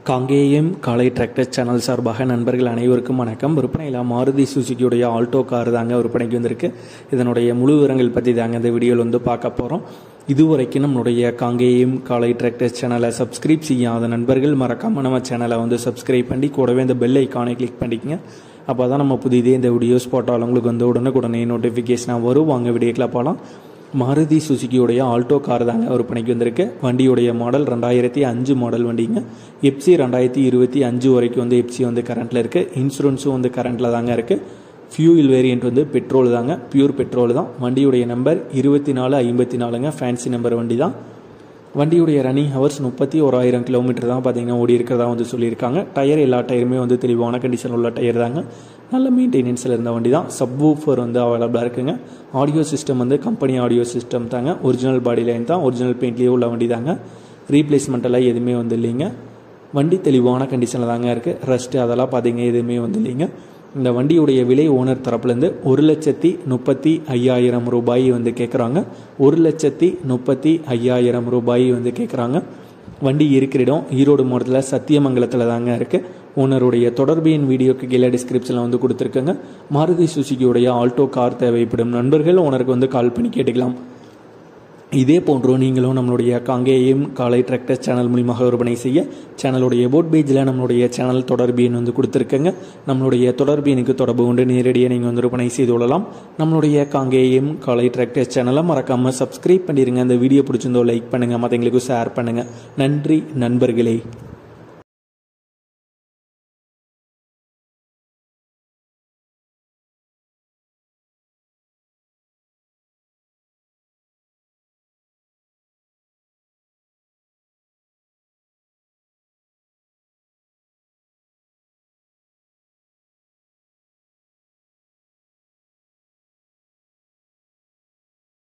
காங்கேயம் காலை tractor channel சார்பாக நண்பர்கள் அனைவருக்கும் வணக்கம். விற்பனையில் மாருதி சுசுகியுடைய ஆல்டோ கார் தாங்க விற்பனைக்கு வந்திருக்கு. இதனுடைய முழு விவரங்கள் பற்றி தாங்க இந்த வீடியோவில் பார்க்க போகிறோம். இதுவரைக்கும் நம்மளுடைய காங்கேயம் காலை டிராக்டர் சேனலை சப்ஸ்கிரைப் செய்யாத நண்பர்கள் மறக்காமல் நம்ம சேனலை சப்ஸ்கிரைப் பண்ணி கூடவே இந்த பெல் ஐக்கானை கிளிக் பண்ணிக்கங்க. அப்போ தான் நம்ம புதிதே இந்த வீடியோஸ் போட்டால் உங்களுக்கு உடனுக்குடனே நோட்டிஃபிகேஷனாக வரும். வாங்க வீடியோக்கில் போகலாம். மாருதி சுசுகியுடைய ஆல்டோ கார் தாங்க விற்பனைக்கு வந்திருக்கு. வண்டியுடைய மாடல் 2005 மாடல் வண்டிங்க. எப்சி 2025 வரைக்கும் எப்சி கரண்ட்டில் இருக்குது. இன்சூரன்ஸும் கரண்ட்டில் தாங்க இருக்குது. ஃபியூல் வேரியண்ட் பெட்ரோல் தாங்க, பியூர் பெட்ரோல் தான். வண்டியுடைய நம்பர் 2454ங்க, ஃபேன்சி நம்பர் வண்டி தான். வண்டியுடைய ரன்னிங் ஹவர்ஸ் 31,000 கிலோமீட்டர் தான் பார்த்தீங்கன்னா ஓடி இருக்கிறதா சொல்லியிருக்காங்க. டயர் எல்லா டயருமே தெளிவான கண்டிஷன் உள்ள டயர் தாங்க. நல்ல மெயின்டெனன்ஸில் இருந்த வண்டி தான். சப்வூஃபர் அவைலபிளாக இருக்குங்க. Audio system company audio system தாங்க. ஒரிஜினல் பாடி லைன் தான், ஒரிஜினல் பெயிண்ட்லேயே உள்ள வண்டி தாங்க. ரீப்ளேஸ்மெண்ட் எல்லாம் எதுவுமே இல்லைங்க. வண்டி தெளிவான கண்டிஷனில் தாங்க இருக்குது. ரஸ்ட்டு அதெல்லாம் பார்த்தீங்க எதுவுமே இல்லைங்க. இந்த வண்டியுடைய விலை ஓனர் தரப்புலேருந்து 1,35,000 ரூபாய் கேட்குறாங்க. 1,35,000 ரூபாய் கேட்குறாங்க. வண்டி இருக்கிற இடம் ஈரோடு மாவட்டத்தில் சத்தியமங்கலத்தில் தாங்க இருக்குது. ஓனருடைய தொடர்பு எண் வீடியோக்கு கீழே டிஸ்கிரிப்ஷனில் கொடுத்துருக்கங்க. மாருதி சுசுகியுடைய ஆல்டோ கார் தேவைப்படும் நண்பர்கள் ஓனருக்கு கால் பண்ணி கேட்டுக்கலாம். இதே போன்று நீங்களும் நம்மளுடைய காங்கேயம் காலை டிராக்டர் சேனல் மூலியமாக விற்பனை செய்ய சேனலுடைய போட் பேஜில் நம்மளுடைய சேனல் தொடர்பு எண் கொடுத்துருக்கங்க. நம்மளுடைய தொடர்பு எண்ணுக்கு தொடர்பு கொண்டு நேரடியாக நீங்கள் விற்பனை செய்து கொள்ளலாம். நம்மளுடைய காங்கேயம் காலை டிராக்டர் சேனலை மறக்காமல் சப்ஸ்கிரைப் பண்ணிடுங்க. இந்த வீடியோ பிடிச்சிருந்தோ லைக் பண்ணுங்கள், மற்றவங்களுக்கு ஷேர் பண்ணுங்கள். நன்றி நண்பர்களே.